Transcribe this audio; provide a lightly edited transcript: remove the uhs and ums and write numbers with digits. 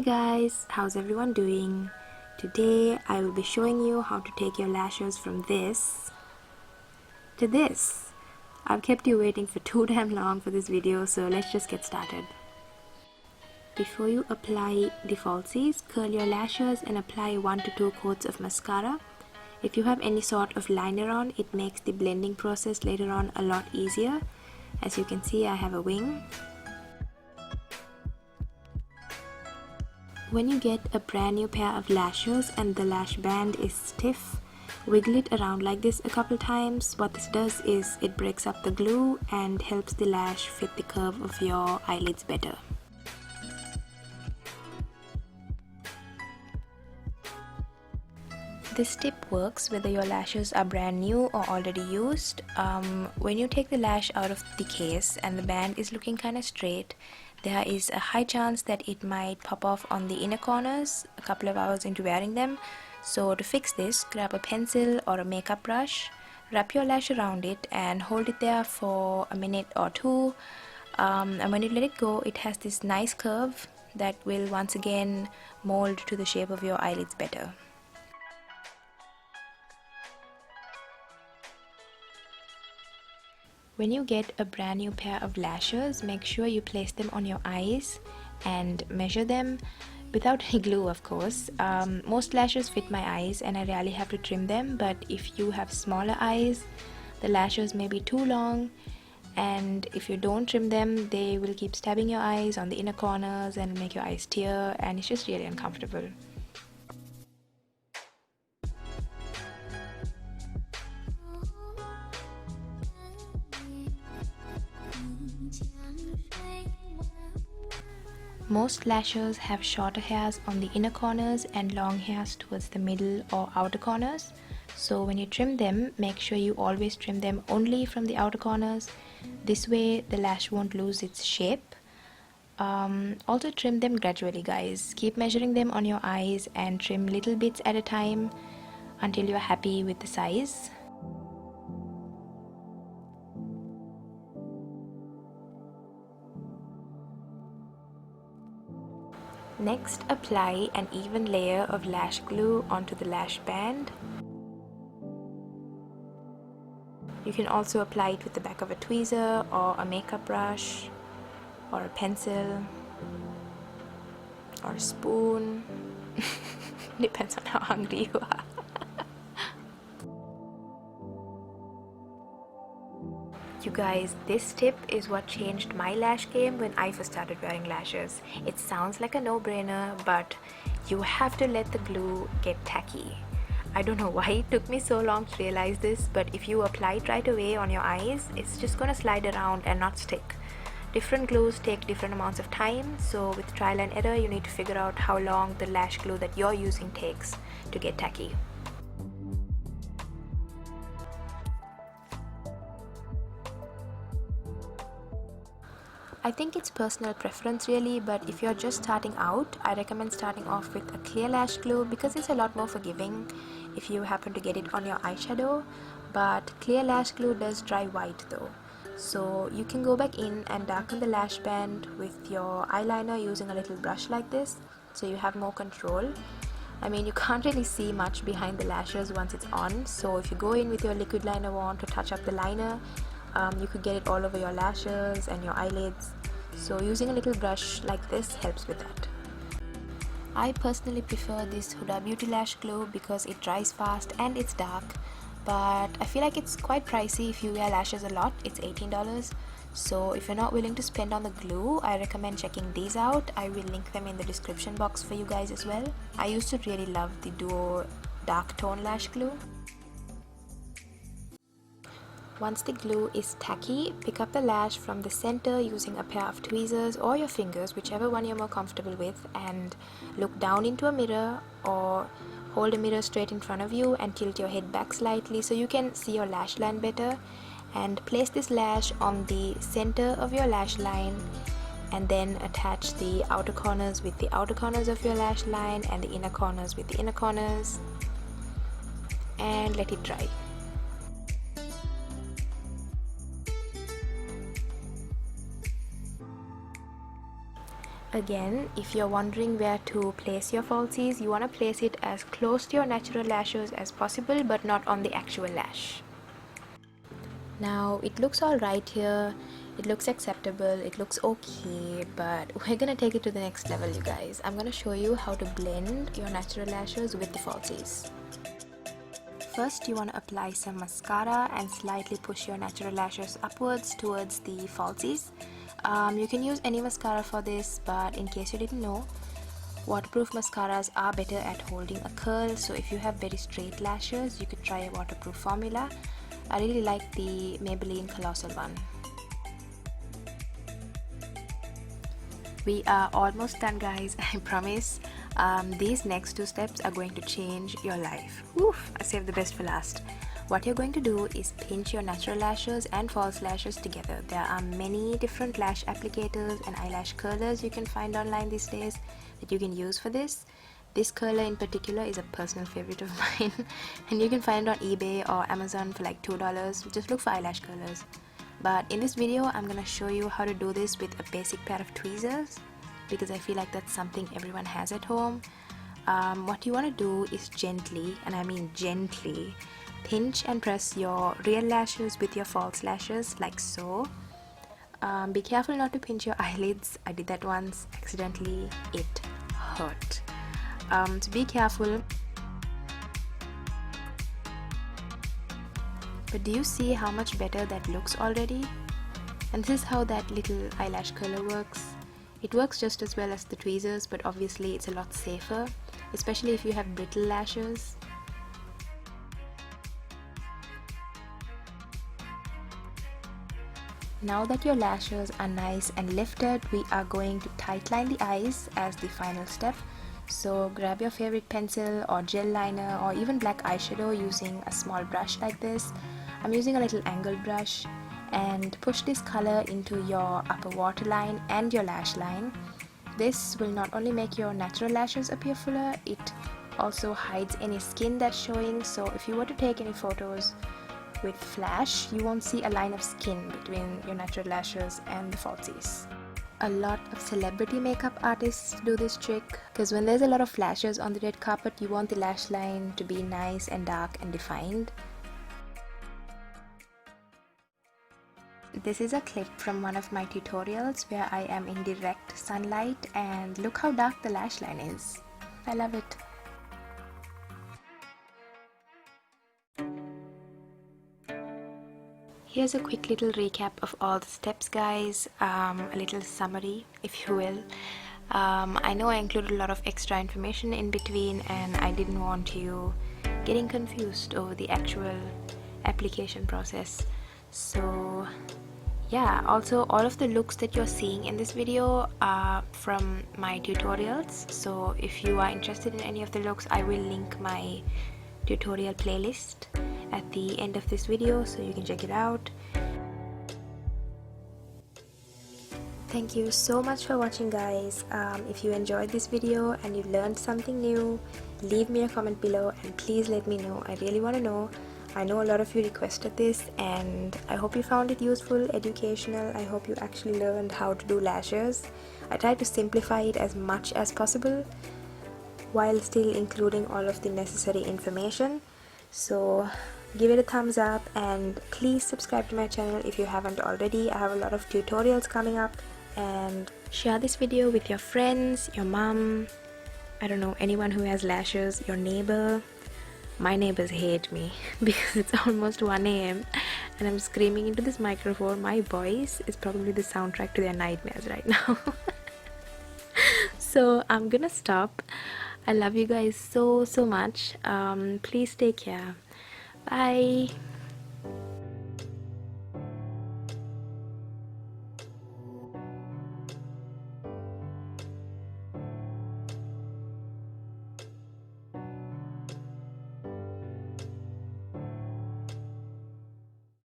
guys, how's everyone doing? Today I will be showing you how to take your lashes from this to this. I've kept you waiting for too damn long for this video, so let's just get started. Before you apply the falsies, curl your lashes and apply 1 to 2 coats of mascara. If you have any sort of liner on, it makes the blending process later on a lot easier. As you can see, I have a wing. When you get a brand new pair of lashes and the lash band is stiff, wiggle it around like this a couple times. What this does is it breaks up the glue and helps the lash fit the curve of your eyelids better. This tip works whether your lashes are brand new or already used. When you take the lash out of the case and the band is looking kind of straight, there is a high chance that it might pop off on the inner corners a couple of hours into wearing them. So to fix this, grab a pencil or a makeup brush, wrap your lash around it and hold it there for a minute or two. And when you let it go, it has this nice curve that will once again mold to the shape of your eyelids better. When you get a brand new pair of lashes, make sure you place them on your eyes and measure them without any glue, of course. Most lashes fit my eyes and I rarely have to trim them, but if you have smaller eyes, the lashes may be too long, and if you don't trim them, they will keep stabbing your eyes on the inner corners and make your eyes tear, and it's just really uncomfortable. Most lashes have shorter hairs on the inner corners and long hairs towards the middle or outer corners. So when you trim them, make sure you always trim them only from the outer corners. This way the lash won't lose its shape. Also trim them gradually, guys. Keep measuring them on your eyes and trim little bits at a time until you're happy with the size. Next, apply an even layer of lash glue onto the lash band. You can also apply it with the back of a tweezer or a makeup brush or a pencil or a spoon. Depends on how hungry you are. You guys, this tip is what changed my lash game when I first started wearing lashes. It sounds like a no-brainer, but you have to let the glue get tacky. I don't know why it took me so long to realize this, but if you apply it right away on your eyes, it's just gonna slide around and not stick. Different glues take different amounts of time, so with trial and error, you need to figure out how long the lash glue that you're using takes to get tacky. I think it's personal preference really, but if you're just starting out, I recommend starting off with a clear lash glue because it's a lot more forgiving if you happen to get it on your eyeshadow. But clear lash glue does dry white though, so you can go back in and darken the lash band with your eyeliner using a little brush like this, so you have more control. I mean, you can't really see much behind the lashes once it's on, so if you go in with your liquid liner wand to touch up the liner, you could get it all over your lashes and your eyelids, so using a little brush like this helps with that. I personally prefer this Huda Beauty lash glue because it dries fast and it's dark, but I feel like it's quite pricey if you wear lashes a lot. It's $18, so if you're not willing to spend on the glue, I recommend checking these out. I will link them in the description box for you guys as well. I used to really love the Duo dark tone lash glue. Once the glue is tacky, pick up the lash from the center using a pair of tweezers or your fingers, whichever one you're more comfortable with, and look down into a mirror or hold a mirror straight in front of you and tilt your head back slightly so you can see your lash line better, and place this lash on the center of your lash line and then attach the outer corners with the outer corners of your lash line and the inner corners with the inner corners, and let it dry. Again, if you're wondering where to place your falsies, you want to place it as close to your natural lashes as possible, but not on the actual lash. Now it looks alright here, it looks acceptable, it looks okay, but we're gonna take it to the next level, you guys. I'm gonna show you how to blend your natural lashes with the falsies. First, you want to apply some mascara and slightly push your natural lashes upwards towards the falsies. You can use any mascara for this, but in case you didn't know, waterproof mascaras are better at holding a curl, so if you have very straight lashes, you could try a waterproof formula. I really like the Maybelline Colossal one. We are almost done, guys, I promise. These next two steps are going to change your life. Oof, I saved the best for last. What you're going to do is pinch your natural lashes and false lashes together. There are many different lash applicators and eyelash curlers you can find online these days that you can use for this. This curler in particular is a personal favorite of mine and you can find it on eBay or Amazon for like $2. Just look for eyelash curlers. But in this video, I'm gonna show you how to do this with a basic pair of tweezers, because I feel like that's something everyone has at home. What you want to do is gently, and I mean gently, pinch and press your real lashes with your false lashes like so. Be careful not to pinch your eyelids. I did that once accidentally. It hurt. So be careful. But do you see how much better that looks already? And this is how that little eyelash curler works. It works just as well as the tweezers, but obviously it's a lot safer, especially if you have brittle lashes. Now that your lashes are nice and lifted, we are going to tightline the eyes as the final step. So grab your favorite pencil or gel liner or even black eyeshadow using a small brush like this. I'm using a little angled brush, and push this color into your upper waterline and your lash line. This will not only make your natural lashes appear fuller, it also hides any skin that's showing, so if you were to take any photos with flash, you won't see a line of skin between your natural lashes and the falsies. A lot of celebrity makeup artists do this trick, because when there's a lot of flashes on the red carpet, you want the lash line to be nice and dark and defined. This is a clip from one of my tutorials where I am in direct sunlight, and look how dark the lash line is. I love it. Here's a quick little recap of all the steps, guys, a little summary if you will. I know I included a lot of extra information in between, and I didn't want you getting confused over the actual application process. So yeah, also all of the looks that you're seeing in this video are from my tutorials, so if you are interested in any of the looks, I will link my tutorial playlist at the end of this video so you can check it out. Thank you so much for watching, guys. If you enjoyed this video and you learned something new, leave me a comment below and please let me know. I really want to know. I know a lot of you requested this, and I hope you found it useful, educational. I hope you actually learned how to do lashes. I tried to simplify it as much as possible while still including all of the necessary information. So give it a thumbs up and please subscribe to my channel if you haven't already. I have a lot of tutorials coming up, and share this video with your friends, your mom, I don't know, anyone who has lashes, your neighbor. My neighbors hate me because it's almost 1 AM and I'm screaming into this microphone. My voice is probably the soundtrack to their nightmares right now. So I'm gonna stop. I love you guys so much. Please take care. Bye.